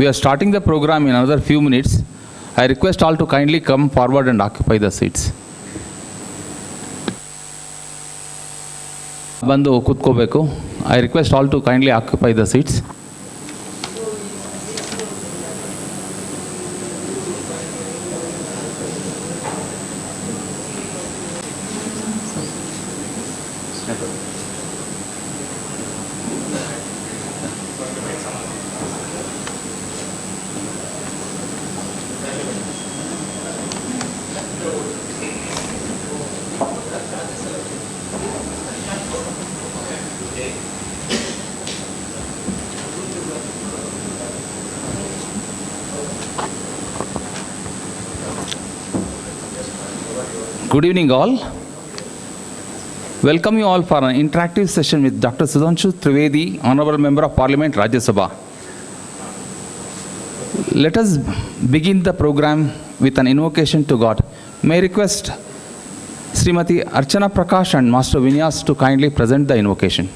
We are starting the program in another few minutes. I request all to kindly come forward and occupy the seats. ಬಂದು ಕೂತ್ಕೋಬೇಕು. I request all to kindly occupy the seats. Good evening all. Welcome you all for an interactive session with Dr. Sudhanshu Trivedi, Honorable Member of Parliament, Rajya Sabha. Let us begin the program with an invocation to God. May I request Srimati Archana Prakash and Master Vinyas to kindly present the invocation.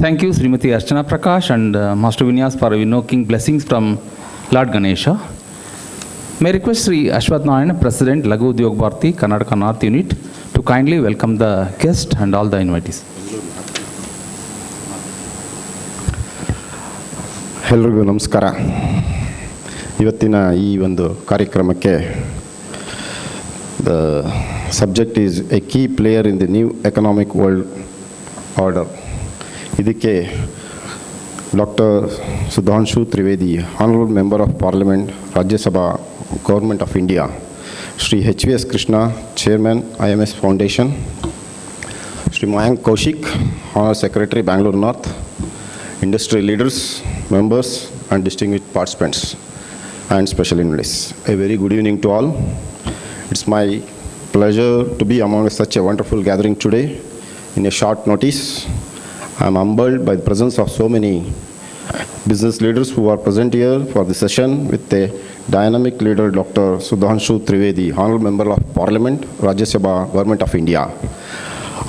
Thank you, Srimati Archana Prakash and Master Vinyas for invoking blessings from Lord Ganesha. May I request Sri Ashwath Narayan, President, Laghu Udyog Bharati, Karnataka North Unit, to kindly welcome the guest and all the invitees. ಎಲ್ಲರಿಗೂ ನಮಸ್ಕಾರ. ಇವತ್ತಿನ ಈ ಒಂದು ಕಾರ್ಯಕ್ರಮಕ್ಕೆ the subject is a key player in the new economic world order. ಇದಕ್ಕೆ Dr. Sudhanshu Trivedi, Honorable Member of Parliament, Rajya Sabha, Government of India, Shri H.V.S. Krishna, Chairman, IMS Foundation, Shri Mayank Kaushik, Honor Secretary, Bangalore North, industry leaders, members and distinguished participants and special invitees. A very good evening to all. It's my pleasure to be among such a wonderful gathering today in a short notice. I'm humbled by the presence of so many business leaders who are present here for the session with a dynamic leader, Dr. Sudhanshu Trivedi, Honorable Member of Parliament, Rajya Sabha, Government of India.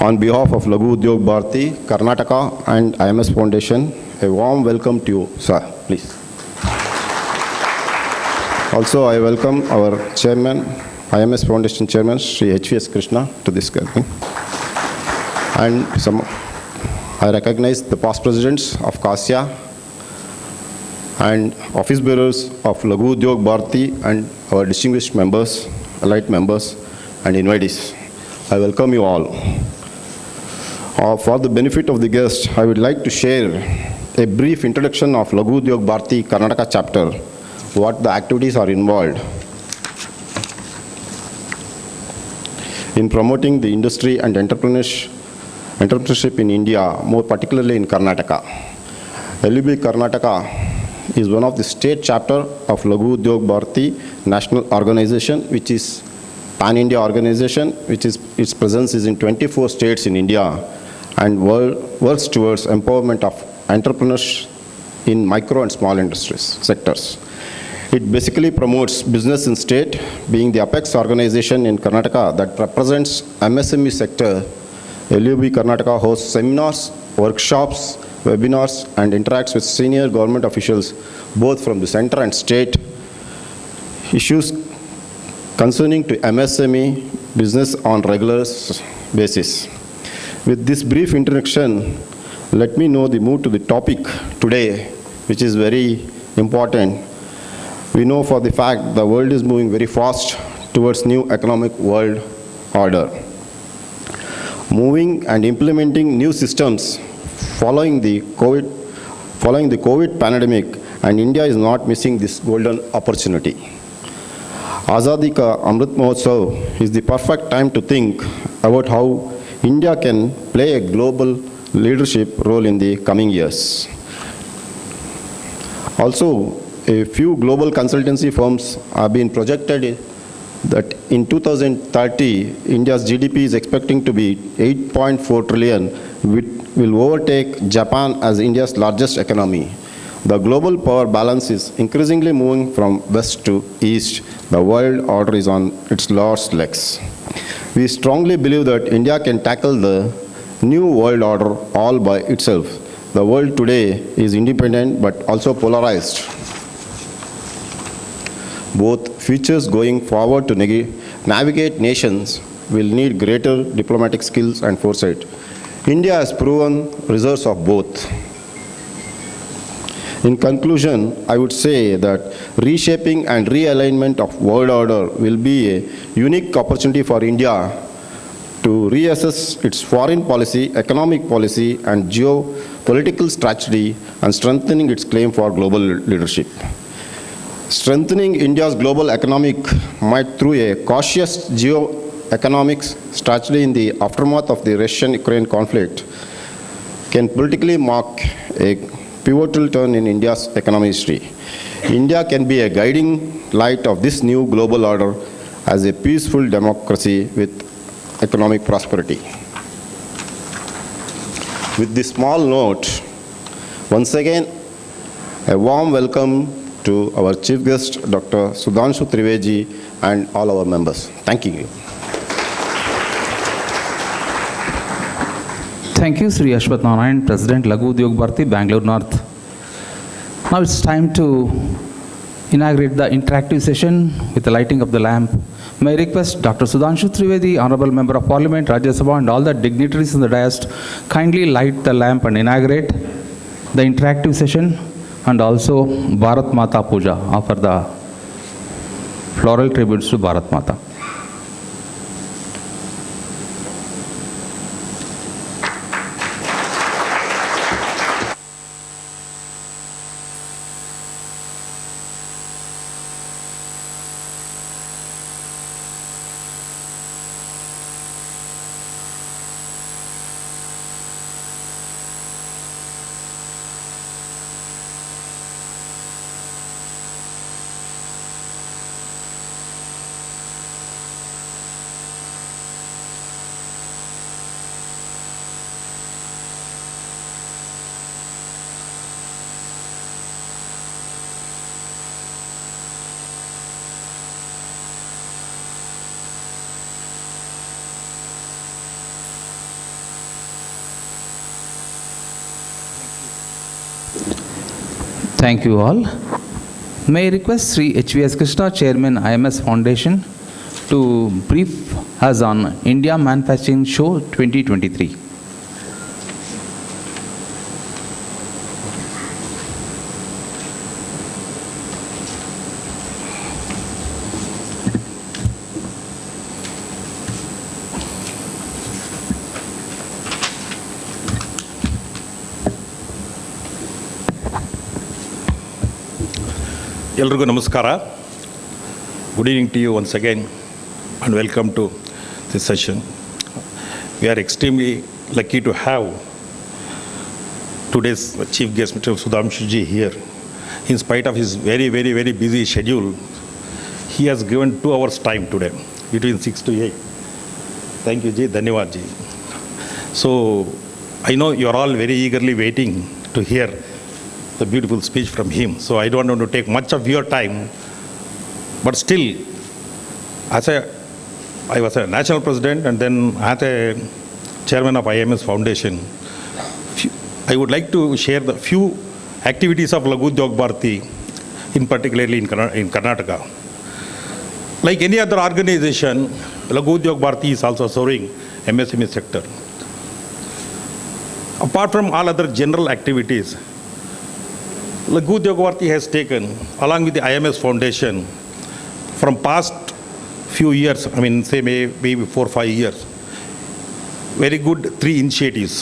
On behalf of Laghu Udyog Bharati, Karnataka and IMS Foundation, a warm welcome to you, sir, please. Also, I welcome our chairman, IMS Foundation Chairman, Shri H.V.S. Krishna, to this gathering. And I recognize the past presidents of KASYA and office bearers of Laghu Udyog Bharati and our distinguished members, allied members and invitees. I welcome you all. For the benefit of the guests, I would like to share a brief introduction of Laghu Udyog Bharati Karnataka chapter, what the activities are involved in promoting the industry and entrepreneurship in India, more particularly in Karnataka. LUB Karnataka is one of the state chapter of Laghu Udyog Bharati National Organization, which is pan-India organization, which is its presence is in 24 states in India and works towards empowerment of entrepreneurs in micro and small industries sectors. It basically promotes business in state, being the apex organization in Karnataka that represents MSME sector. LUB Karnataka hosts seminars, workshops, webinars and interacts with senior government officials both from the center and state. Issues concerning to MSME business on regular basis. With this brief introduction, let me know the move to the topic today, which is very important. We know for the fact the world is moving very fast towards new economic world order. Moving and implementing new systems following the COVID pandemic, and India is not missing this golden opportunity. Azadi Ka Amrit Mahotsav is the perfect time to think about how India can play a global leadership role in the coming years. Also, a few global consultancy firms have been projected that in 2030, India's GDP is expecting to be 8.4 trillion, which will overtake Japan as India's largest economy. The global power balance is increasingly moving from west to east. The world order is on its last legs. We strongly believe that India can tackle the new world order all by itself. The world today is independent but also polarized. Both futures going forward to navigate nations will need greater diplomatic skills and foresight. India has proven reserves of both. In conclusion, I would say that reshaping and realignment of world order will be a unique opportunity for India to reassess its foreign policy, economic policy, and geopolitical strategy and strengthening its claim for global leadership. Strengthening India's global economic might through a cautious geo-economics strategy in the aftermath of the Russian-Ukraine conflict can politically mark a pivotal turn in India's economic history. India can be a guiding light of this new global order as a peaceful democracy with economic prosperity. With this small note, once again, a warm welcome to our chief guest, Dr. Sudhanshu Trivedi, and all our members. Thank you. Thank you, Sri Ashwath Narayan, President Laghu Udyog Bharati, Bangalore North. Now it's time to inaugurate the interactive session with the lighting of the lamp. May I request Dr. Sudhanshu Trivedi, Honorable Member of Parliament, Rajya Sabha, and all the dignitaries in the dais kindly light the lamp and inaugurate the interactive session, and also Bharat Mata Puja, offer the floral tributes to Bharat Mata. Thank you all. May I request Sri H.V.S. Krishna, Chairman, IMS Foundation, to brief us on India Manufacturing Show 2023. ಎಲ್ರಿಗೂ ನಮಸ್ಕಾರ. Good evening to you once again and welcome to this session. We are extremely lucky to have today's chief guest, Mr. Sudhanshu ji, here. In spite of his very busy schedule, he has given 2 hours time today, between 6 to 8. Thank you ji, dhanyawad ji. So I know you are all very eagerly waiting to hear the beautiful speech from him. So I don't want to take much of your time, but still, I was a national president and then as a chairman of IMS Foundation, I would like to share the few activities of Laghu Udyog Bharati, in particularly in Karnataka. Like any other organization, Laghu Udyog Bharati is also serving MSME sector. Apart from all other general activities, Laghu Udyog Bharati has taken, along with the IMS Foundation, from past few years, I mean, say maybe 4 or 5 years, very good 3 initiatives.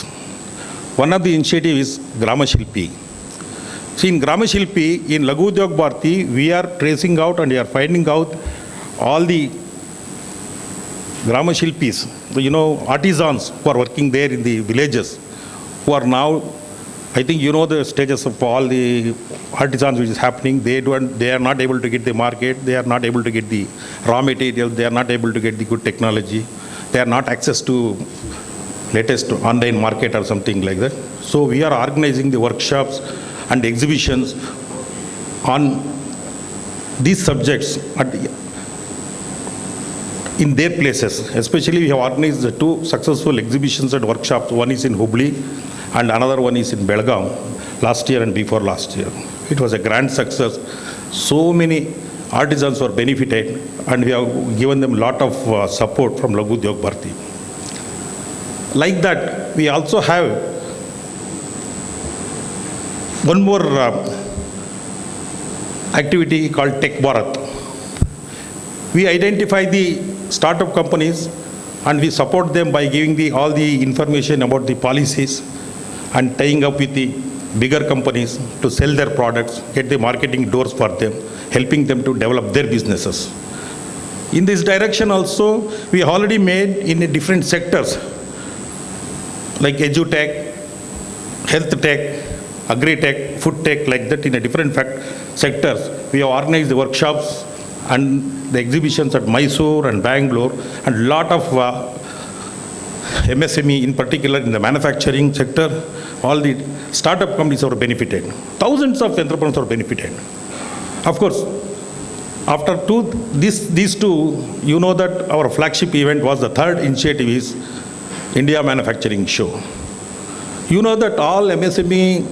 One of the initiatives is Grama Shilpi. See, in Grama Shilpi, in Laghu Udyog Bharati, we are tracing out and we are finding out all the Grama Shilpis, artisans who are working there in the villages, who are now, I think you know the stages of all the artisans which is happening. They are not able to get the market. They are not able to get the raw material. They are not able to get the good technology. They are not access to latest online market or something like that. So we are organizing the workshops and exhibitions on these subjects in their places. Especially we have organized the 2 successful exhibitions and workshops. One is in Hubli and another one is in Belgaum, last year and before last year. It was a grand success. So many artisans were benefited and we have given them a lot of support from Laghu Udyog Bharati. Like that, we also have one more activity called Tech Bharat. We identify the startup companies and we support them by giving all the information about the policies and tying up with the bigger companies to sell their products, get the marketing doors for them, helping them to develop their businesses. In this direction also, we already made in different sectors, like EduTech, Health Tech, Agri-Tech, Food Tech, like that in a different sectors. We have organized the workshops and the exhibitions at Mysore and Bangalore, and a lot of MSME, in particular in the manufacturing sector, all the startup companies are benefited. Thousands of entrepreneurs are benefited. Of course, after these two, you know that our flagship event was the 3rd initiative is India Manufacturing Show. You know that all MSME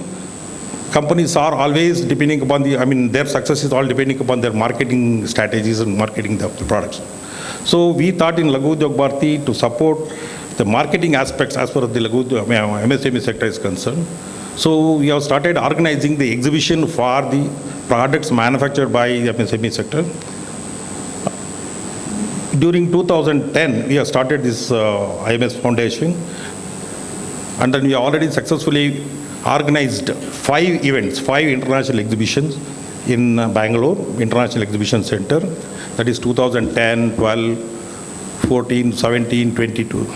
companies are always depending upon their success is all depending upon their marketing strategies and marketing the products. So we thought in Laghu Udyog Bharati to support the marketing aspects as far as the MSME sector is concerned. So we have started organizing the exhibition for the products manufactured by the MSME sector. During 2010, we have started this IMS Foundation, and then we already successfully organized 5 events, 5 international exhibitions in Bangalore International Exhibition Center. That is 2010, 12, 14, 17, 22.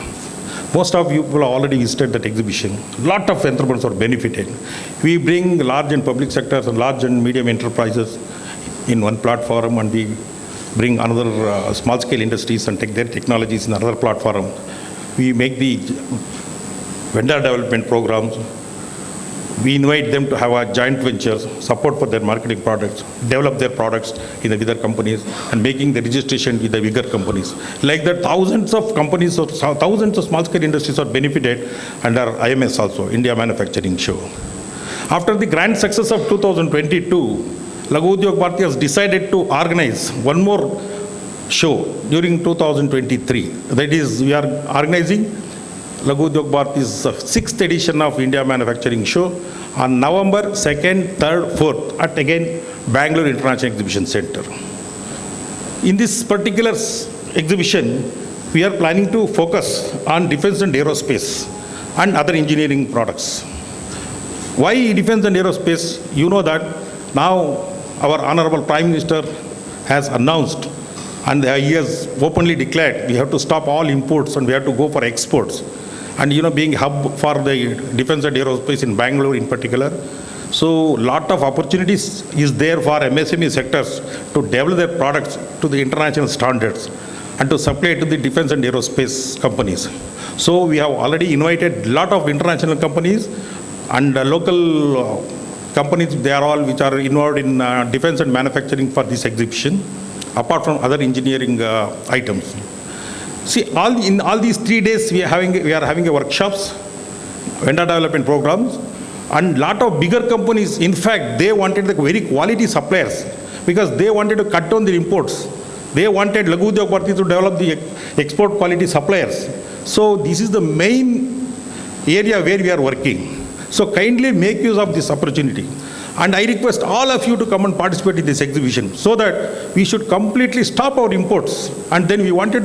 Most of you people have already visited that exhibition. Lot of entrepreneurs are benefited. We bring large and public sectors and large and medium enterprises in one platform, and we bring another small scale industries and take their technologies in another platform. We make the vendor development programs. We invite them to have a joint ventures, support for their marketing products, develop their products in the bigger companies, and making the registration with the bigger companies. Like that, thousands of companies or thousands of small-scale industries are benefited under IMS also, India Manufacturing Show. After the grand success of 2022, Laghu Udyog Bharati has decided to organize one more show during 2023. That is, we are organizing Laghu Udyog Bharati's 6th edition of India Manufacturing Show on November 2nd, 3rd, 4th at again Bangalore International Exhibition Center. In this particular exhibition, we are planning to focus on defense and aerospace and other engineering products. Why defense and aerospace? You know that now our Honorable Prime Minister has announced and he has openly declared we have to stop all imports and we have to go for exports. And being hub for the defense and aerospace in Bangalore in particular. So lot of opportunities is there for MSME sectors to develop their products to the international standards and to supply to the defense and aerospace companies. So we have already invited lot of international companies and local companies, they are all which are involved in defense and manufacturing for this exhibition, apart from other engineering items. See, in all these 3 days, we are having a workshops, vendor development programs, and lot of bigger companies. In fact, they wanted the very quality suppliers because they wanted to cut down their imports. They wanted Laghu Udyog Bharati to develop the export quality suppliers. So this is the main area where we are working. So kindly make use of this opportunity. And I request all of you to come and participate in this exhibition so that we should completely stop our imports. And then we wanted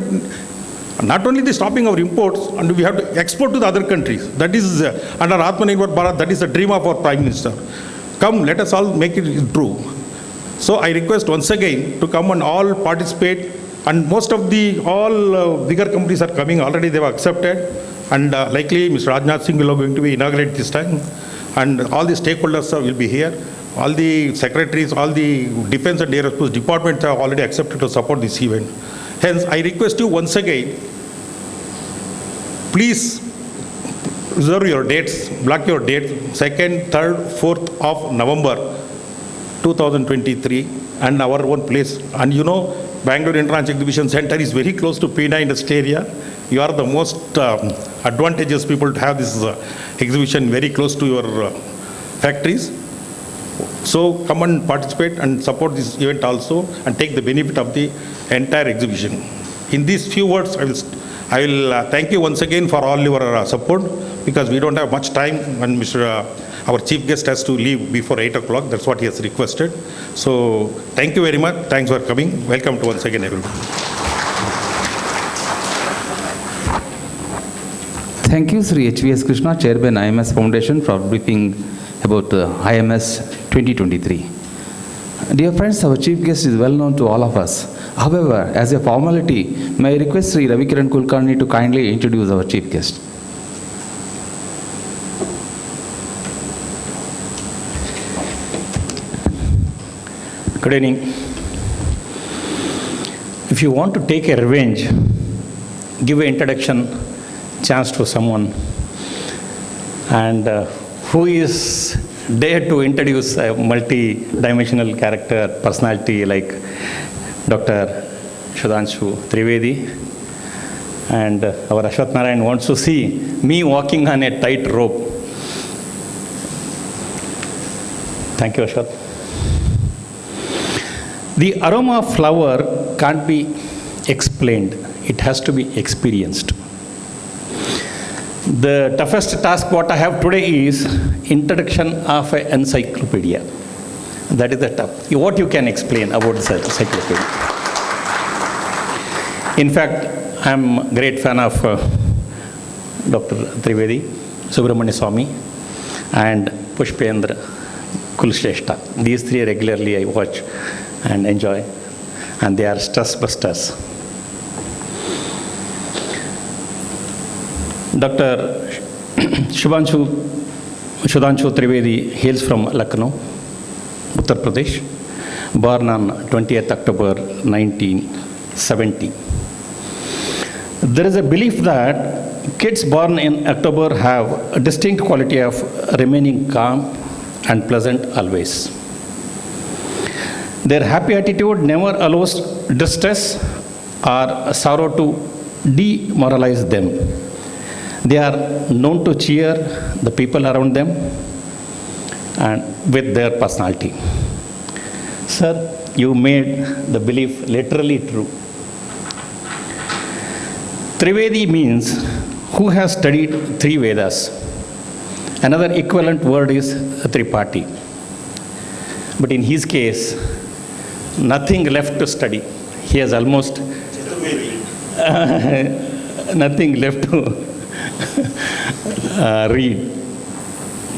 not only the stopping our imports, and we have to export to the other countries. That is under Atmanirbhar Bharat, that is the dream of our Prime Minister. Come, let us all make it true. So I request once again to come and all participate, and most of all bigger companies are coming already, they have accepted, and likely Mr. Rajnath Singh will going to be inaugurated this time, and all the stakeholders will be here. All the secretaries, all the defense and aerospace departments have already accepted to support this event. Hence, I request you once again, please reserve your dates, block your date, 2nd, 3rd, 4th of November 2023, and our own place. And Bangalore International Exhibition Center is very close to Pune industry area. You are the most advantageous people to have this exhibition very close to your factories. So come and participate and support this event also and take the benefit of the entire exhibition. In these few words, I will thank you once again for all your support, because we don't have much time and our chief guest has to leave before 8 o'clock. That's what he has requested. So thank you very much. Thanks for coming. Welcome to once again everybody. Thank you, Sri HVS Krishna, Chairman IMS Foundation, for briefing about IMS 2023. Dear friends, our chief guest is well known to all of us. However, as a formality, may I request Sri Ravikiran Kulkarni to kindly introduce our chief guest. Good evening. If you want to take a revenge, give an introduction chance to someone, and who is dare to introduce a multi-dimensional character, personality like Dr. Sudhanshu Trivedi, and our Ashwath Narayan wants to see me walking on a tight rope. Thank you, Ashwath. The aroma of flower can't be explained. It has to be experienced. The toughest task what I have today is introduction of an encyclopedia. That is the tough. What you can explain about the encyclopedia. In fact, I am a great fan of Dr. Trivedi, Subramanya Swamy, and Pushpendra Kulshrestha. These three regularly I watch and enjoy, and they are stress busters. Dr. Sudhanshu Trivedi hails from Lucknow, Uttar Pradesh, born on 20th October 1970. There is a belief that kids born in October have a distinct quality of remaining calm and pleasant always. Their happy attitude never allows distress or sorrow to demoralize them. They are known to cheer the people around them and with their personality. Sir, you made the belief literally true. Trivedi means who has studied three Vedas. Another equivalent word is Triparti. But in his case, nothing left to study. He has almost nothing left to read.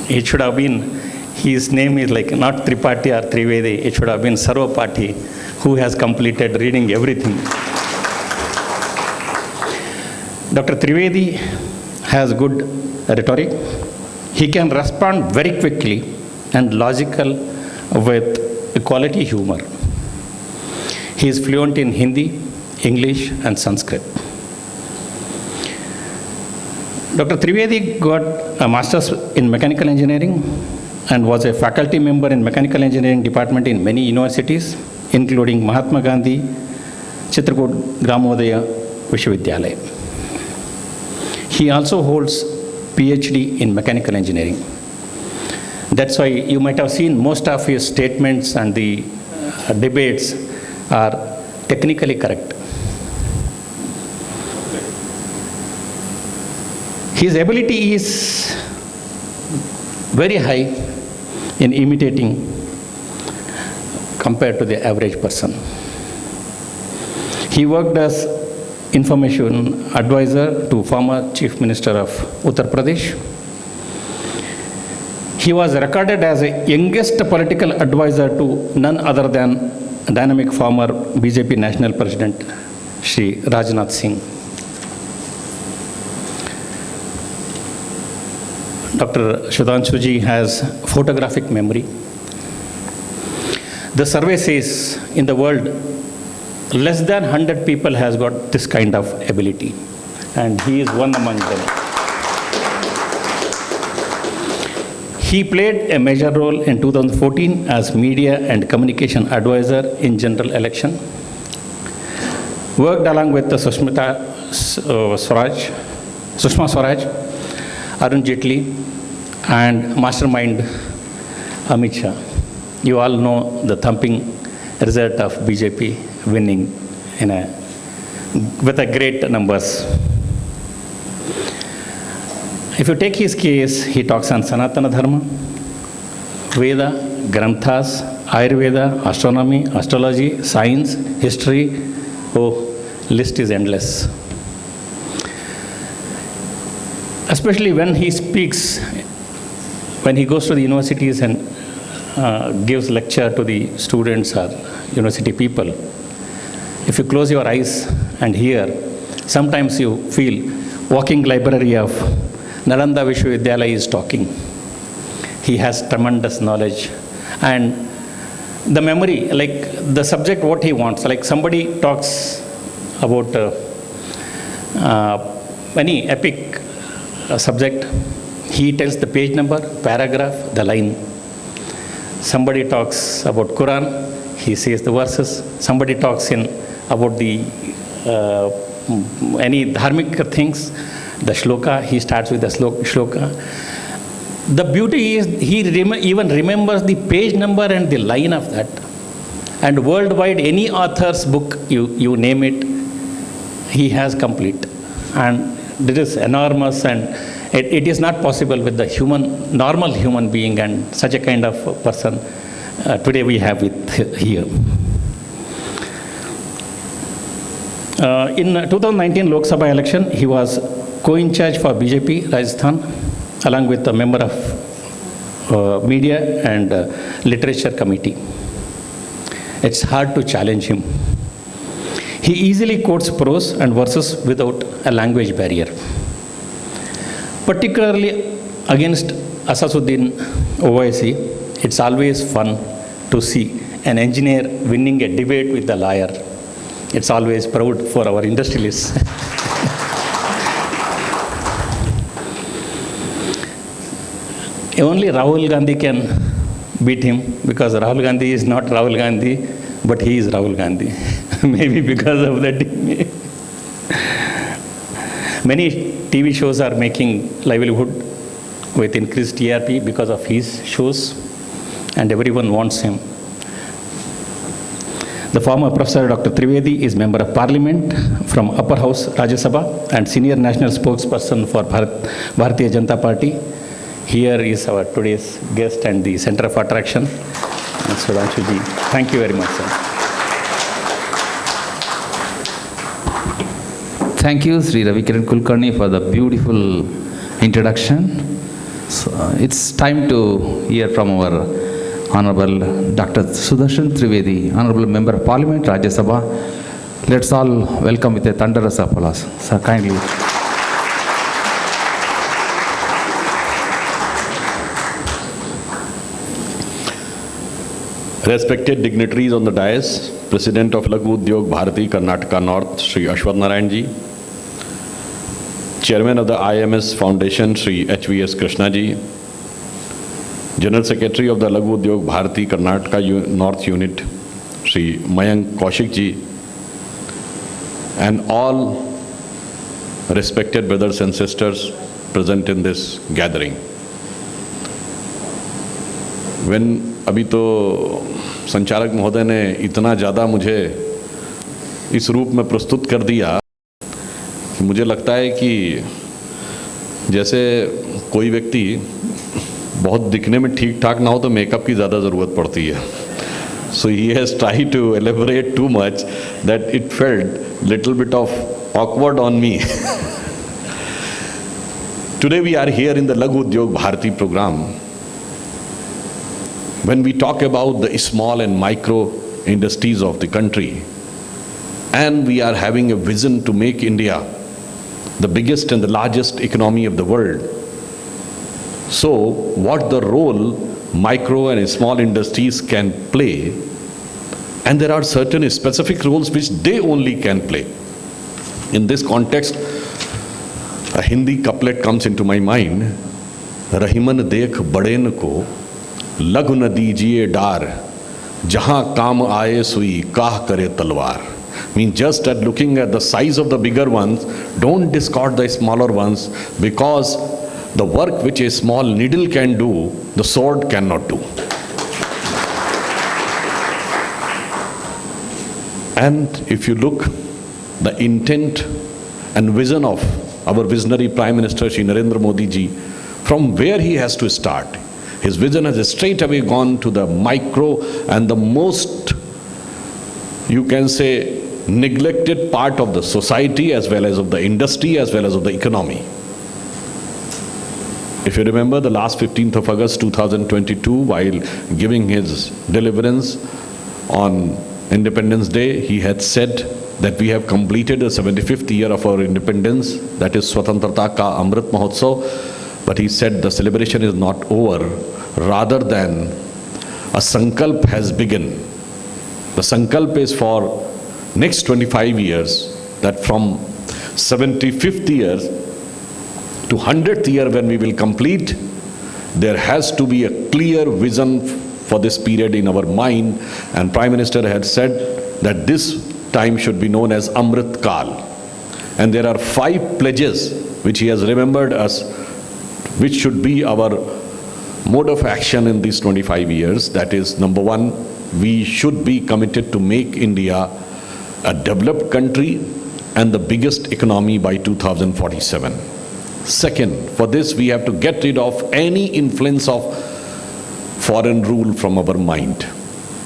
It should have been, his name is like not Triparti or Trivedi, it should have been Sarvapati, who has completed reading everything. Dr. Trivedi has good rhetoric. He can respond very quickly and logical with quality humor. He is fluent in Hindi, English, and Sanskrit. Dr. Trivedi got a master's in mechanical engineering and was a faculty member in mechanical engineering department in many universities, including Mahatma Gandhi, Chitrakoot Gramodaya Vishwavidyalaya. He also holds PhD in mechanical engineering. That's why you might have seen most of his statements and the debates are technically correct. His ability is very high in imitating compared to the average person. He worked as information advisor to former Chief Minister of Uttar Pradesh. He was recorded as a youngest political advisor to none other than dynamic former BJP National President Shri Rajnath Singh. Dr. Sudhanshu ji has photographic memory. The survey says in the world, less than 100 people has got this kind of ability, and he is one among them. He played a major role in 2014 as media and communication advisor in general election. Worked along with the Sushma Swaraj, Arun Jaitley, and mastermind Amit Shah. You all know the thumping result of BJP winning with a great numbers. If you take his case, he talks on Sanatana Dharma, Veda, Granthas, Ayurveda, astronomy, astrology, science, history. Oh, list is endless. Especially when he speaks, when he goes to the universities and gives lecture to the students or university people. If you close your eyes and hear, sometimes you feel walking library of Nalanda Vishwavidyalaya is talking. He has tremendous knowledge and the memory, like the subject what he wants. Like somebody talks about any epic subject, he tells the page number, paragraph, the line. Somebody talks about Quran, he says the verses. Somebody talks about the any dharmic things, the shloka, he starts with the shloka. The beauty is he even remembers the page number and the line of that. And worldwide, any author's book, you name it, he has complete. And this is enormous, and it is not possible with the normal human being and such a kind of person today we have it here. In 2019 Lok Sabha election, he was co-in-charge for BJP Rajasthan, along with a member of media and literature committee. It's hard to challenge him. He easily quotes prose and verses without a language barrier. Particularly against Asasuddin Owaisi, it's always fun to see an engineer winning a debate with a lawyer. It's always proud for our industrialists. Only Rahul Gandhi can beat him, because Rahul Gandhi is not Rahul Gandhi, but he is Rahul Gandhi. Maybe because of that. Many TV shows are making livelihood with increased TRP because of his shows, and everyone wants him. The former Professor Dr. Trivedi is Member of Parliament from Upper House, Rajya Sabha, and Senior National Spokesperson for Bharatiya Janata Party. Here is our today's guest and the center of attraction, Sudhanshu ji. Thank you very much, sir. Thank you, Sri Ravikiran Kulkarni, for the beautiful introduction. So, it's time to hear from our Honorable Dr. Sudarshan Trivedi, Honorable Member of Parliament, Rajya Sabha. Let's all welcome with a thunderous applause. Sir, kindly. Respected dignitaries on the dais, President of Laghu Udyog Bharati Karnataka North, Sri Ashwath Narayan ji, Chairman of the IMS Foundation, Sri HVS Krishna ji, General Secretary of the Laghu Udyog Bharati Karnataka North Unit, Sri Mayank Kaushik ji, and all respected brothers and sisters present in this gathering. When अभी तो संचालक महोदय ने इतना ज़्यादा मुझे इस रूप में प्रस्तुत कर दिया कि मुझे लगता है कि जैसे कोई व्यक्ति बहुत दिखने में ठीक ठाक ना हो तो मेकअप की ज़्यादा ज़रूरत पड़ती है. So he has tried to elaborate too much that it felt little bit of awkward on me. Today we are here in the Laghu Udyog Bharati program. When we talk about the small and micro industries of the country, and we are having a vision to make India the biggest and the largest economy of the world. So what the role micro and small industries can play, and there are certain specific roles which they only can play. In this context, a Hindi couplet comes into my mind, Rahiman dekh baden ko लघु न दीजिए डार जहां काम आए सुई काह करे तलवार. Mean just at looking at the size of the bigger ones, don't discard the smaller ones, because the work which a small needle can do, the sword cannot do. And if you look, the intent and vision of our visionary Prime Minister Shri Narendra Modi ji, from where he has to start. His vision has straight away gone to the micro and the most, you can say, neglected part of the society, as well as of the industry, as well as of the economy. If you remember, the last 15th of August 2022, while giving his deliverance on Independence Day, he had said that we have completed the 75th year of our independence, that is Swatantrata Ka Amrit Mahotsav. But he said the celebration is not over, rather than a sankalp has begun. The sankalp is for next 25 years, that from 75th year to 100th year when we will complete, there has to be a clear vision for this period in our mind. And Prime Minister had said that this time should be known as Amrit Kal. And there are 5 pledges which he has remembered us, which should be our mode of action in these 25 years. That is, number one, we should be committed to make India a developed country and the biggest economy by 2047. Second, for this we have to get rid of any influence of foreign rule from our mind.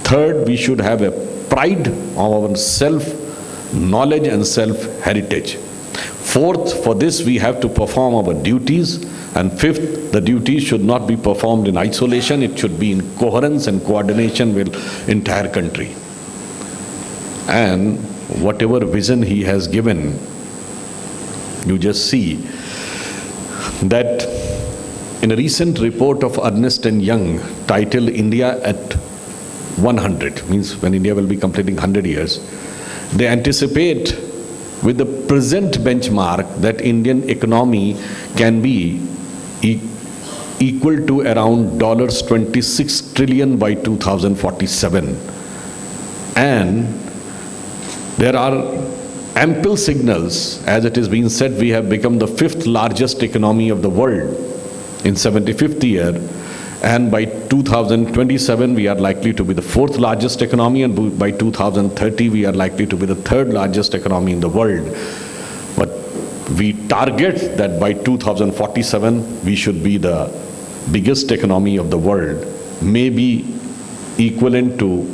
Third, we should have a pride of our self-knowledge and self-heritage. Fourth, for this we have to perform our duties. And fifth, the duties should not be performed in isolation, it should be in coherence and coordination with entire country. And whatever vision he has given, you just see that in a recent report of Ernst & Young titled India at 100, means when India will be completing 100 years, they anticipate with the present benchmark that Indian economy can be equal to around $26 trillion by 2047. And there are ample signals, as it is being said, we have become the 5th largest economy of the world in 75th year, and by 2027 we are likely to be the 4th largest economy, and by 2030 we are likely to be the 3rd largest economy in the world. But we target that by 2047 we should be the biggest economy of the world, maybe equivalent to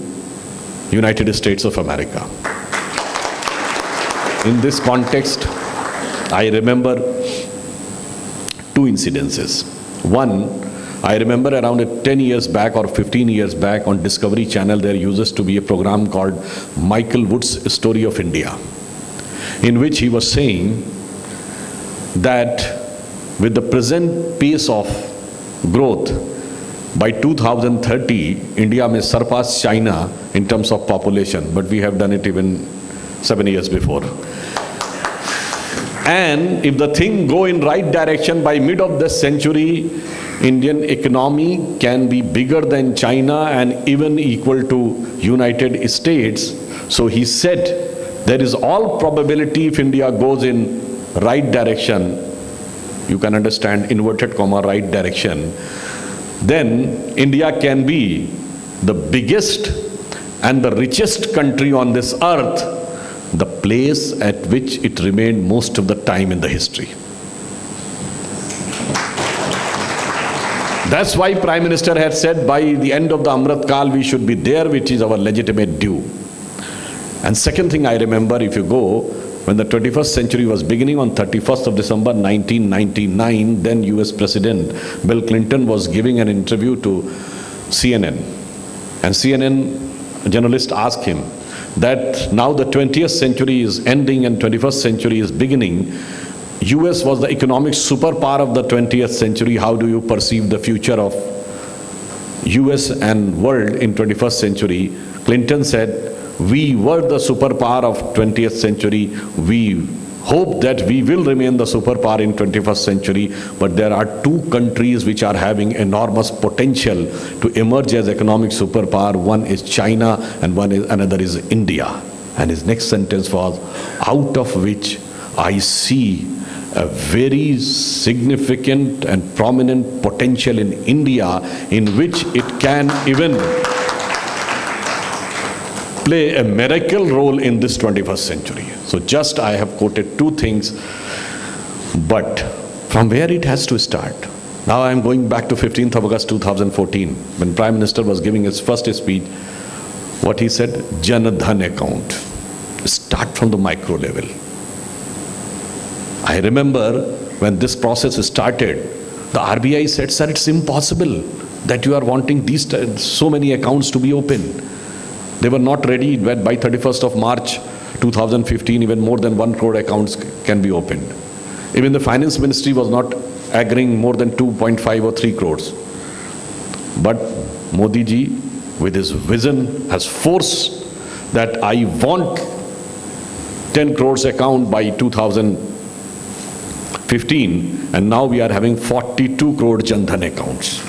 United States of America. In this context, I remember 2 incidences. One, I remember around 10 years back or 15 years back on Discovery Channel, there used to be a program called Michael Wood's Story of India, in which he was saying that with the present pace of growth, by 2030, India may surpass China in terms of population, but we have done it even 7 years before. And if the thing go in right direction, by mid of this century, Indian economy can be bigger than China and even equal to United States. So he said, there is all probability if India goes in right direction, you can understand inverted comma right direction, then India can be the biggest and the richest country on this earth, the place at which it remained most of the time in the history. That's why Prime Minister had said by the end of the Amrit Kal we should be there, which is our legitimate due. And second thing I remember, if you go, when the 21st century was beginning on 31st of December 1999, then US President Bill Clinton was giving an interview to CNN. And CNN journalist asked him that now the 20th century is ending and 21st century is beginning. US was the economic superpower of the 20th century. How do you perceive the future of US and world in 21st century? Clinton said, we were the superpower of 20th century. We hope that we will remain the superpower in 21st century. But there are 2 countries which are having enormous potential to emerge as economic superpower. One is China and another is India. And his next sentence was, out of which I see a very significant and prominent potential in India, in which it can even play a miracle role in this 21st century. So just I have quoted 2 things, but from where it has to start. Now I am going back to 15th of August 2014, when Prime Minister was giving his first speech. What he said, Jan Dhan account. Start from the micro level. I remember when this process started, the RBI said, sir, it's impossible that you are wanting these so many accounts to be opened. They were not ready that by 31st of March 2015, even more than 1 crore accounts can be opened. Even the Finance Ministry was not agreeing more than 2.5 or 3 crores. But Modi ji, with his vision, has forced that I want 10 crores account by 2015, and now we are having 42 crore Jan Dhan accounts.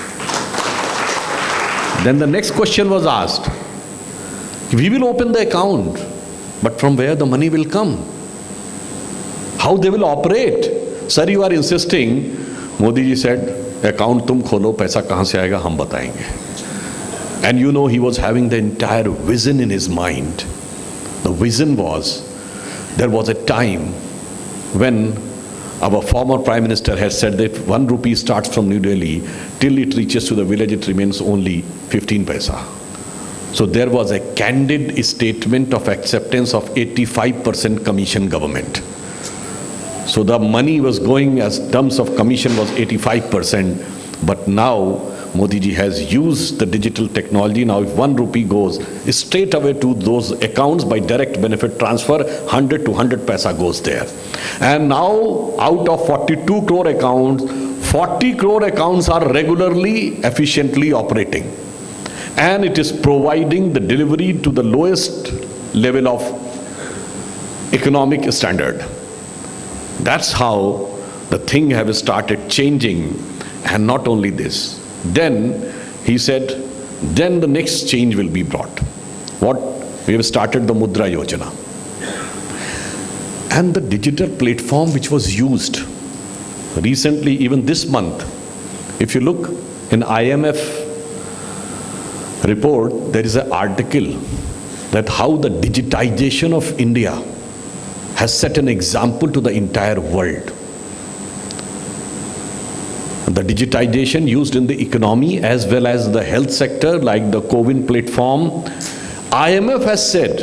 Then the next question was asked, we will open the account, but from where the money will come? How they will operate? Sir, you are insisting. Modi ji said, account तुम खोलो, पैसा कहाँ से आएगा हम बताएंगे. And you know, he was having the entire vision in his mind. The vision was, there was a time when our former Prime Minister had said that 1 rupee starts from New Delhi, till it reaches to the village, it remains only 15 paisa. So there was a candid statement of acceptance of 85% commission government. So the money was going as terms of commission was 85%, but now Modi ji has used the digital technology. Now if 1 rupee goes straight away to those accounts by direct benefit transfer, 100 to 100 paisa goes there. And now out of 42 crore accounts, 40 crore accounts are regularly, efficiently operating. And it is providing the delivery to the lowest level of economic standard. That's how the thing have started changing. And not only this, then he said, then the next change will be brought. What? We have started the Mudra Yojana. And the digital platform which was used recently, even this month, if you look in IMF report, there is an article that how the digitization of India has set an example to the entire world. The digitization used in the economy as well as the health sector, like the COVID platform. IMF has said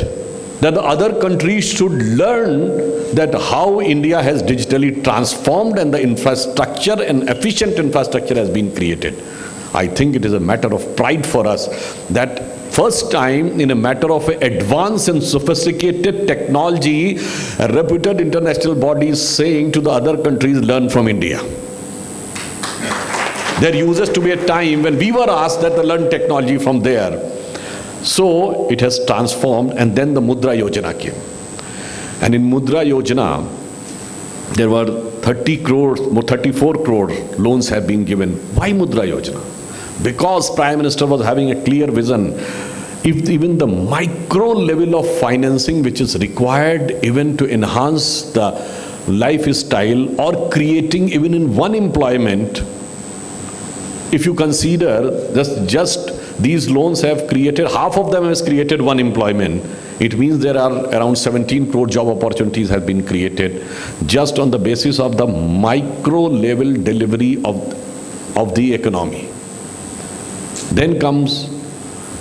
that the other countries should learn that how India has digitally transformed and the infrastructure and efficient infrastructure has been created. I think it is a matter of pride for us that first time in a matter of advanced and sophisticated technology, a reputed international body is saying to the other countries, learn from India. There used to be a time when we were asked that to learn technology from there. So it has transformed, and then the Mudra Yojana came. And in Mudra Yojana, there were 34 crore loans have been given. Why Mudra Yojana? Because Prime Minister was having a clear vision. If even the micro level of financing which is required even to enhance the lifestyle or creating even in one employment, if you consider just these loans have created, half of them has created one employment, it means there are around 17 crore job opportunities have been created just on the basis of the micro level delivery of the economy. Then comes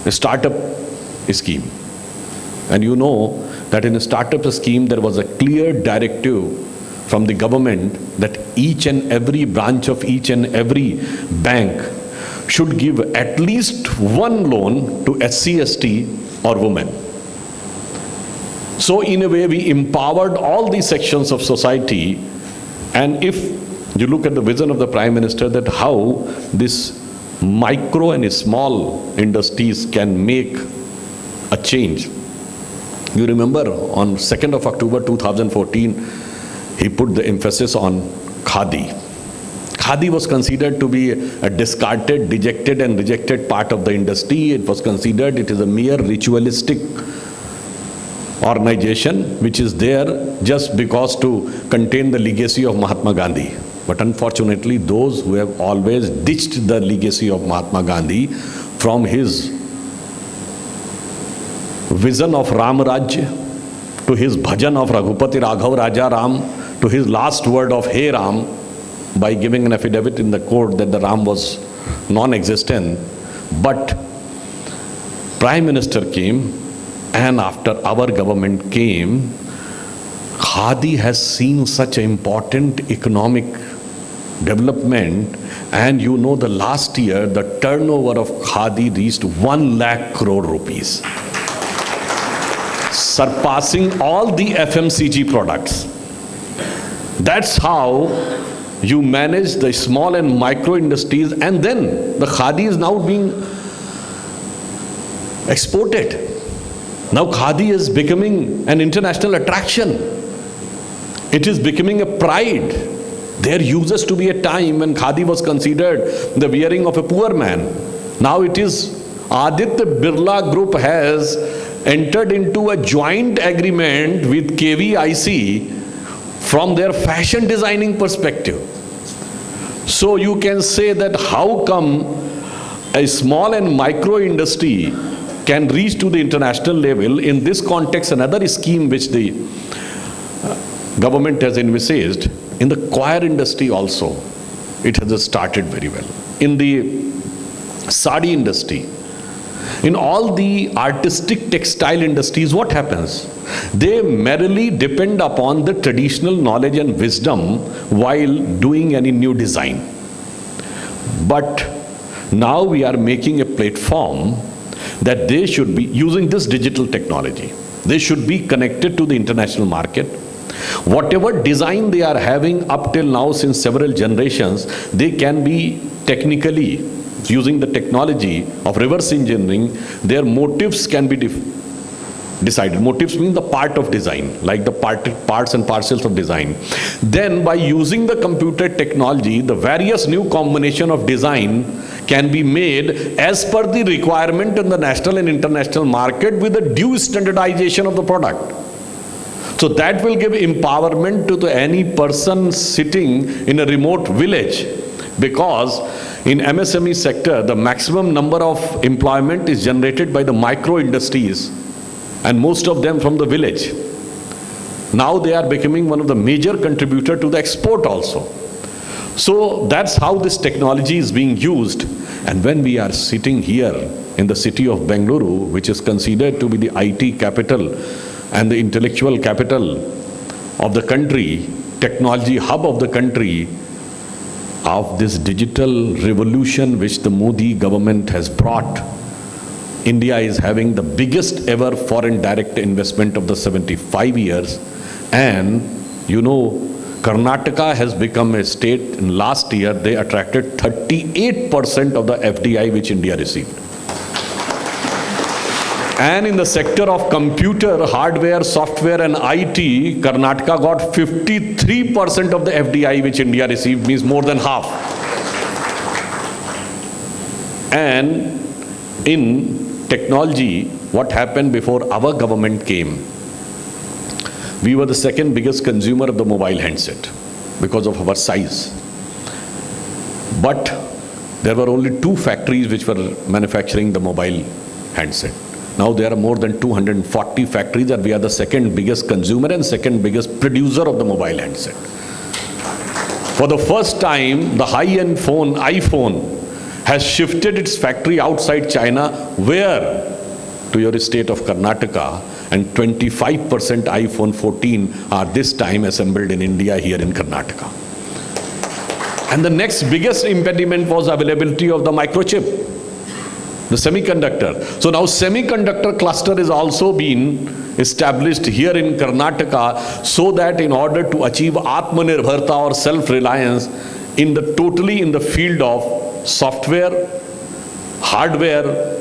a startup scheme. And you know that in a startup scheme there was a clear directive from the government that each and every branch of each and every bank should give at least one loan to SC/ST or women. So in a way we empowered all these sections of society. And if you look at the vision of the Prime Minister, that how this micro and small industries can make a change. You remember on 2nd of October 2014, he put the emphasis on Khadi. Khadi was considered to be a discarded, dejected and rejected part of the industry. It was considered it is a mere ritualistic organization which is there just because to contain the legacy of Mahatma Gandhi. But unfortunately, those who have always ditched the legacy of Mahatma Gandhi from his vision of Ram Rajya to his bhajan of Raghupati Raghav Raja Ram to his last word of Hey Ram, by giving an affidavit in the court that the Ram was non-existent. But Prime Minister came, and after our government came, Khadi has seen such an important economic development. And you know, the last year the turnover of Khadi reached 1 lakh crore rupees, surpassing all the FMCG products. That's how you manage the small and micro industries, and then the Khadi is now being exported. Now Khadi is becoming an international attraction. It is becoming a pride. There used to be a time when Khadi was considered the wearing of a poor man. Now it is Aditya Birla Group has entered into a joint agreement with KVIC from their fashion designing perspective So you can say that how come a small and micro industry can reach to the international level. In this context, another scheme which the government has envisaged, in the choir industry also, it has started very well. In the sari industry, in all the artistic textile industries, what happens? They merely depend upon the traditional knowledge and wisdom while doing any new design. But now we are making a platform that they should be using this digital technology. They should be connected to the international market. Whatever design they are having up till now since several generations, they can be technically, using the technology of reverse engineering, their motives can be decided. Motives mean the part of design, like the parts and parcels of design. Then by using the computer technology, the various new combination of design can be made as per the requirement in the national and international market with a due standardization of the product. So that will give empowerment to any person sitting in a remote village, because in MSME sector, the maximum number of employment is generated by the micro industries, and most of them from the village. Now they are becoming one of the major contributor to the export also. So that's how this technology is being used. And when we are sitting here in the city of Bengaluru, which is considered to be the IT capital and the intellectual capital of the country, technology hub of the country, of this digital revolution which the Modi government has brought, India is having the biggest ever foreign direct investment of the 75 years. And you know, Karnataka has become a state. In last year, they attracted 38% of the FDI which India received. And in the sector of computer, hardware, software and IT, Karnataka got 53% of the FDI which India received, means more than half. And in technology, what happened before our government came? We were the second biggest consumer of the mobile handset because of our size. But there were only 2 factories which were manufacturing the mobile handset. Now there are more than 240 factories, and we are the second biggest consumer and second biggest producer of the mobile handset. For the first time, the high-end phone, iPhone, has shifted its factory outside China. Where? To your state of Karnataka. And 25% iPhone 14 are this time assembled in India, here in Karnataka. And the next biggest impediment was availability of the microchip, the semiconductor. So now semiconductor cluster is also been established here in Karnataka, so that in order to achieve Atmanirbharta or self-reliance totally in the field of software, hardware,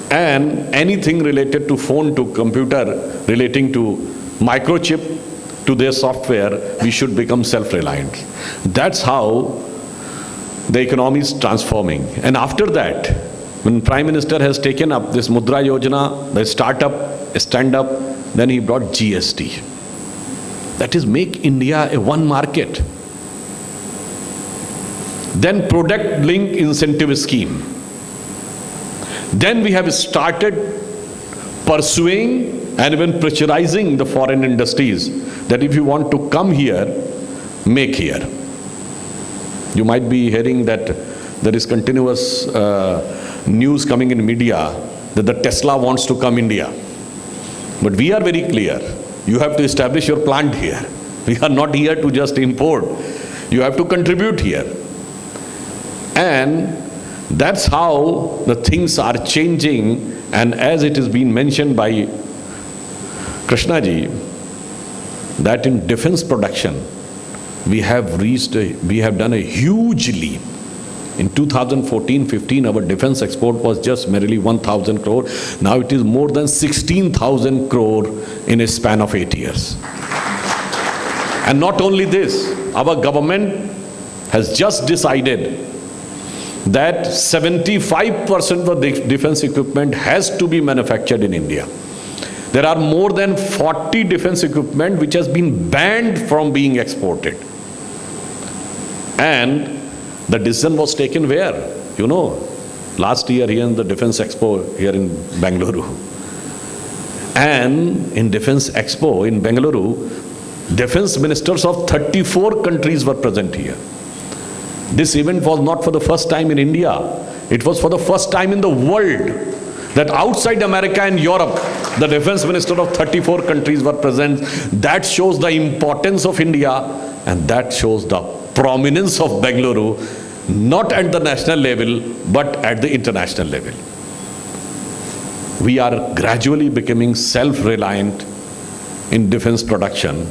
and anything related to phone to computer, relating to microchip to their software, we should become self-reliant. That's how the economy is transforming. And after that, when Prime Minister has taken up this Mudra Yojana, the startup, stand-up, then he brought GST. That is, make India a one market. Then product link incentive scheme. Then we have started pursuing and even pressurizing the foreign industries that if you want to come here, make here. You might be hearing that there is continuous news coming in media that the Tesla wants to come India. But we are very clear. You have to establish your plant here. We are not here to just import. You have to contribute here. And that's how the things are changing. And as it has been mentioned by Krishnaji, that in defense production, we have done a huge leap. In 2014-15, our defense export was just merely 1,000 crore. Now it is more than 16,000 crore in a span of 8 years. And not only this, our government has just decided that 75% of the defense equipment has to be manufactured in India. There are more than 40 defense equipment which has been banned from being exported. And The decision was taken where? You know, last year here in the Defense Expo here in Bengaluru. And in Defense Expo in Bengaluru, defense ministers of 34 countries were present here. This event was not for the first time in India. It was for the first time in the world that outside America and Europe, the defense minister of 34 countries were present. That shows the importance of India, and that shows the prominence of Bengaluru, not at the national level, but at the international level. We are gradually becoming self-reliant in defense production,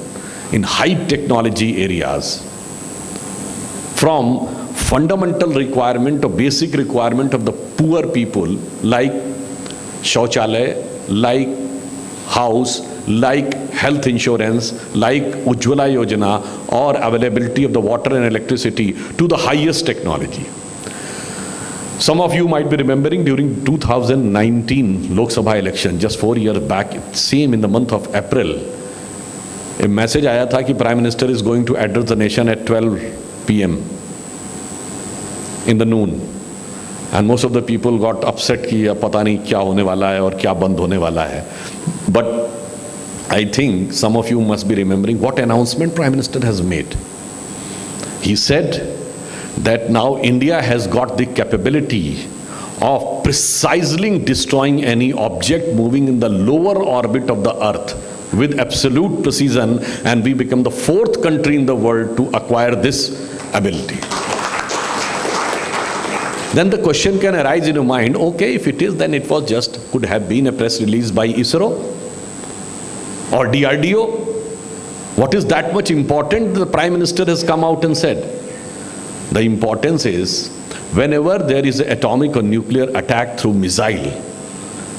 in high technology areas, from fundamental requirement or basic requirement of the poor people like shauchalaya, like house, like health insurance, like Ujjwala Yojana, or availability of the water and electricity, to the highest technology. Some of you might be remembering during 2019 Lok Sabha election, just 4 years back, same in the month of April, a message आया था कि Prime Minister is going to address the nation at 12 p.m. in the noon. And most of the people got upset कि अब पता नहीं क्या होने वाला है और क्या बंद होने वाला है. But I think some of you must be remembering what announcement Prime Minister has made. He said that now India has got the capability of precisely destroying any object moving in the lower orbit of the earth with absolute precision, and we become the 4th country in the world to acquire this ability. Then the question can arise in your mind, okay, if it is, then it was just, could have been a press release by ISRO or DRDO. What is that much important? The Prime Minister has come out and said. The importance is, whenever there is an atomic or nuclear attack through missile,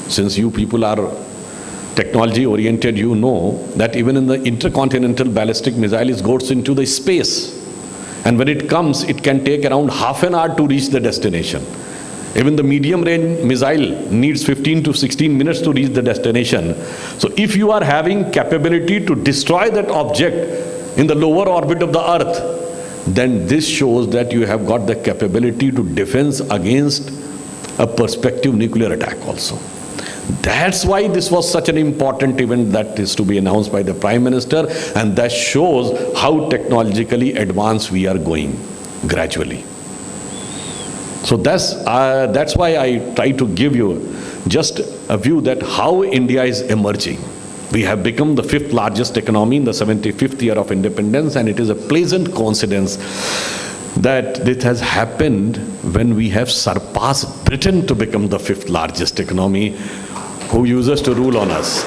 since you people are technology oriented, you know that even in the intercontinental ballistic missile, it goes into the space. And when it comes, it can take around half an hour to reach the destination. Even the medium range missile needs 15 to 16 minutes to reach the destination. So if you are having capability to destroy that object in the lower orbit of the earth, then this shows that you have got the capability to defense against a prospective nuclear attack also. That's why this was such an important event that is to be announced by the Prime Minister, and that shows how technologically advanced we are going gradually. So that's why I try to give you just a view that how India is emerging. We have become the 5th largest economy in the 75th year of independence, and it is a pleasant coincidence that this has happened when we have surpassed Britain to become the 5th largest economy, who uses to rule on us.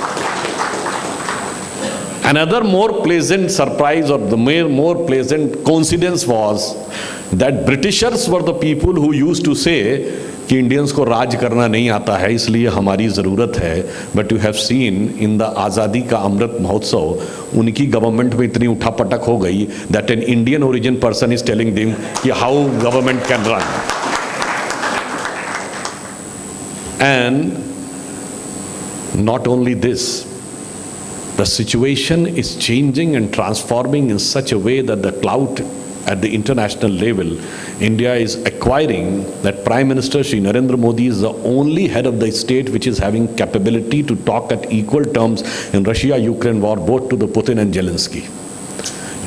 Another more pleasant surprise, or the more pleasant coincidence, was that Britishers were the people who used to say कि Indians को राज करना नहीं आता है, इसलिए हमारी ज़रूरत है. But you have seen in the आज़ादी का अमृत महोत्सव, उनकी गवर्नमेंट में इतनी उठापटक हो गई that an Indian origin person is telling them कि how government can run. And not only this, the situation is changing and transforming in such a way that the clout at the international level, India is acquiring that Prime Minister Shri Narendra Modi is the only head of the state which is having capability to talk at equal terms in Russia-Ukraine war, both to the Putin and Zelensky.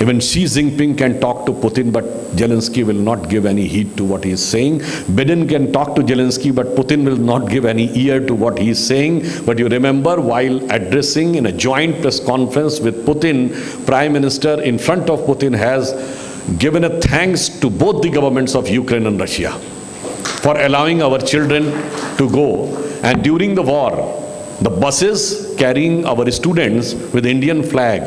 Even Xi Jinping can talk to Putin, but Zelensky will not give any heed to what he is saying. Biden can talk to Zelensky, but Putin will not give any ear to what he is saying. But you remember, while addressing in a joint press conference with Putin, Prime Minister in front of Putin has given a thanks to both the governments of Ukraine and Russia for allowing our children to go. And during the war, the buses carrying our students with Indian flag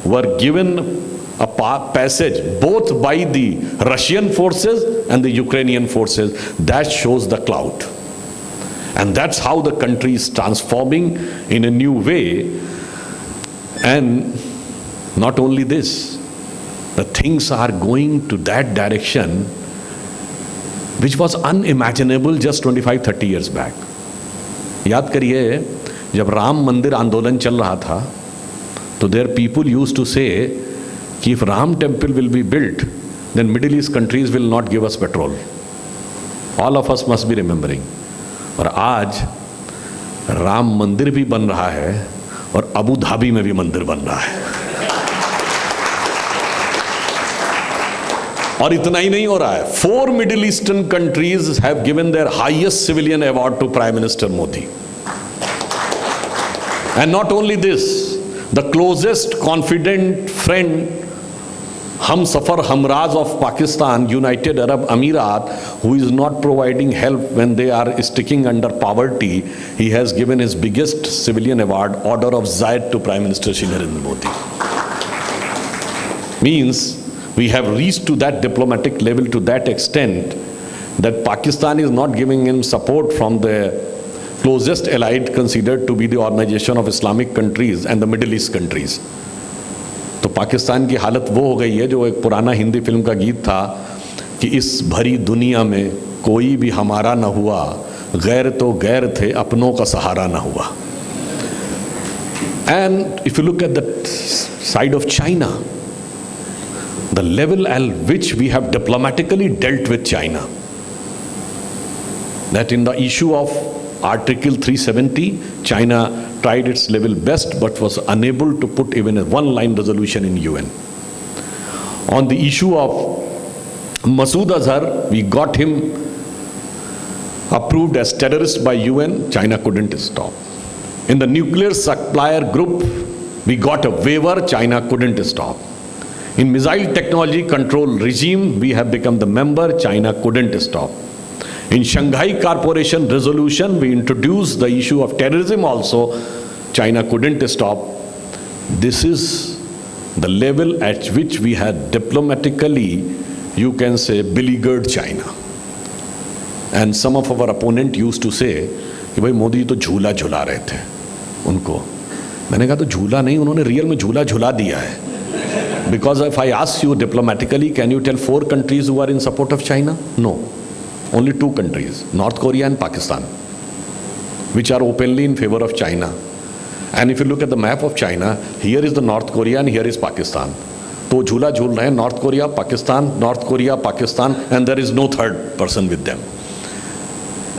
were given a passage both by the Russian forces and the Ukrainian forces. That shows the clout. And that's how the country is transforming in a new way. And not only this, the things are going to that direction which was unimaginable just 25-30 years back. याद करिए, जब राम मंदिर आंदोलन चल रहा था, तो there people used to say कि if Ram temple will be built, then Middle East countries will not give us petrol. All of us must be remembering. और आज राम मंदिर भी बन रहा है और अबू धाबी में भी मंदिर बन रहा है. और इतना ही नहीं हो रहा है. 4 Middle Eastern countries have given their highest civilian award to Prime Minister Modi. And not only this, the closest confident friend, Humsafar Hamraz of Pakistan, United Arab Emirat, who is not providing help when they are sticking under poverty, he has given his biggest civilian award, Order of Zayed, to Prime Minister Shri Narendra Modi. Means we have reached to that diplomatic level to that extent that Pakistan is not giving him support from the closest allied considered to be the Organization of Islamic Countries and the Middle East countries. तो पाकिस्तान की हालत वो हो गई है जो एक पुराना हिंदी फिल्म का गीत था कि इस भरी दुनिया में कोई भी हमारा न हुआ, गैर तो गैर थे, अपनों का सहारा न हुआ. And if you look at the side of China, the level at which we have diplomatically dealt with China, that in the issue of Article 370, China tried its level best but was unable to put even a one-line resolution in UN. On the issue of Masood Azhar, we got him approved as terrorist by UN, China couldn't stop. In the nuclear supplier group, we got a waiver, China couldn't stop. In missile technology control regime, we have become the member, China couldn't stop. In Shanghai Cooperation Resolution, we introduced the issue of terrorism also, China couldn't stop. This is the level at which we had diplomatically, you can say, beleaguered China. And some of our opponent used to say कि भाई मोदी तो झूला झुला रहे थे उनको. मैंने कहा तो झूला नहीं, उन्होंने रियल में झूला झुला दिया है. Because if I ask you diplomatically, can you tell 4 countries who are in support of China? No. Only 2 countries, North Korea and Pakistan, which are openly in favor of China. And if you look at the map of China, here is the North Korea and here is Pakistan. तो झूला झूल रहे हैं North Korea, Pakistan, and there is no third person with them.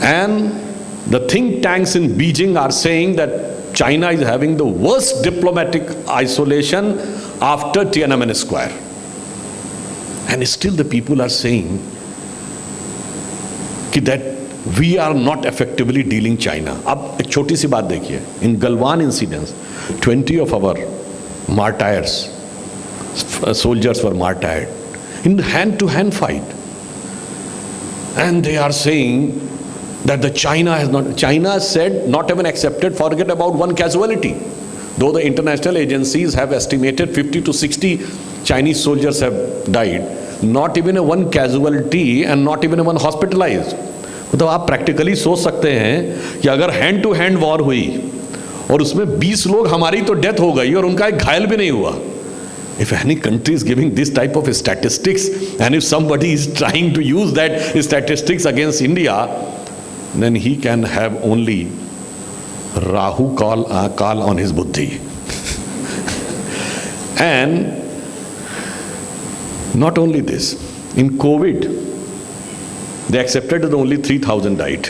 And the think tanks in Beijing are saying that China is having the worst diplomatic isolation after Tiananmen Square. And still the people are saying that we are not effectively dealing China. अब एक छोटी सी बात देखिए. In Galwan incidents, 20 of our martyrs, soldiers were martyred in hand-to-hand fight. And they are saying that China said not even accepted, forget about 1 casualty. Though the international agencies have estimated 50 to 60 Chinese soldiers have died, not even a 1 casualty and not even a 1 hospitalized. मतलब आप practically सोच सकते हैं कि अगर hand to hand war हुई और उसमें 20 लोग हमारी तो डेथ हो गई और उनका एक घायल भी नहीं हुआ. If any country is giving this type of statistics and if somebody is trying to use that statistics against India, then he can have only Rahu call on his buddhi. And not only this, in COVID, they accepted that only 3,000 died.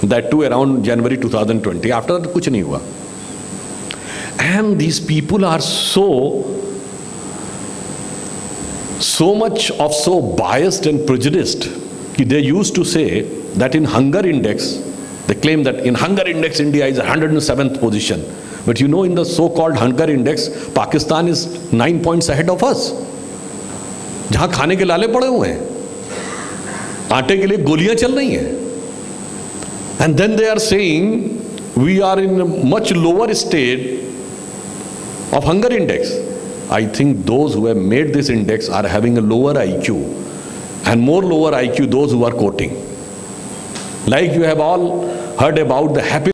That too around January 2020. After that, kuch nahi hua. And these people are so much of so biased and prejudiced. They used to say that in hunger index, they claim that in hunger index, India is 107th position. But you know, in the so-called hunger index, Pakistan is 9 points ahead of us. जहाँ खाने के लाले पड़े हुए हैं, आटे के लिए गोलियां चल रही हैं. And then they are saying we are in a much lower state of hunger index. I think those who have made this index are having a lower IQ, and more lower IQ those who are quoting. Like you have all heard about the happy